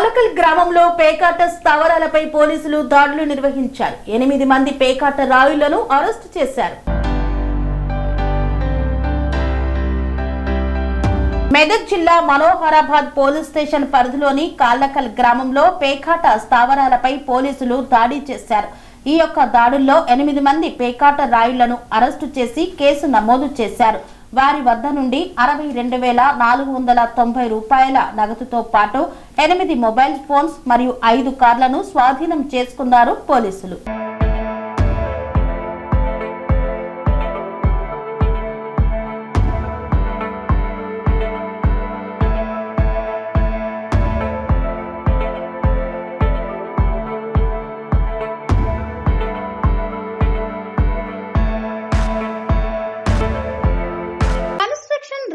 కాలకల్ గ్రామంలో పేకాట స్థావరాలపై పోలీసులు దాడులు నిర్వహించారు. 8 మంది పేకాట రాయుళ్లను అరెస్టు చేశారు. మెదక్ జిల్లా మనోహరాబాద్ పోలీస్ స్టేషన్ పరిధిలోని కాలకల్ గ్రామంలో పేకాట స్థావరాలపై పోలీసులు దాడి చేశారు. ఈ యొక్క దాడుల్లో 8 మంది పేకాట రాయుళ్లను అరెస్టు చేసి కేసు నమోదు చేశారు. వారి వద్ద నుండి 62,490 రూపాయల నగదుతో పాటు 8 మొబైల్ ఫోన్స్ మరియు 5 కార్లను స్వాధీనం చేసుకున్నారు పోలీసులు.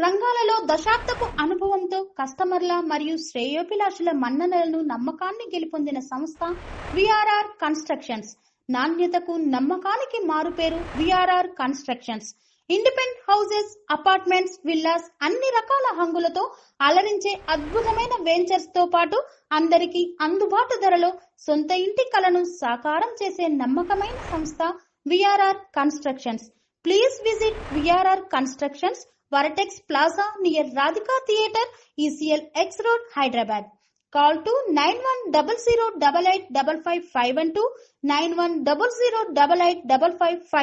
రంగాలలో దశాబ్దపు అనుభవంతో కస్టమర్ల మరియు శ్రేయోభిలాషుల మన్ననలను నమ్మకాన్ని గెలుపొందిన సంస్థ విఆర్ఆర్ కన్స్ట్రక్షన్స్. నాణ్యతకు నమ్మకానికి మారుపేరు VRR constructions. Independent houses, apartments, villas అన్ని రకాల హంగులతో అలరించే అద్భుతమైన వెంచర్స్ తో పాటు అందరికీ అందుబాటు ధరలో సొంత ఇంటి కలను సాకారం చేసే నమ్మకమైన సంస్థ VRR constructions. Please visit VRR constructions, Varatex Plaza near Radhika Theatre, ECL X Road, Hyderabad. Call to 910088555512, 9100885555.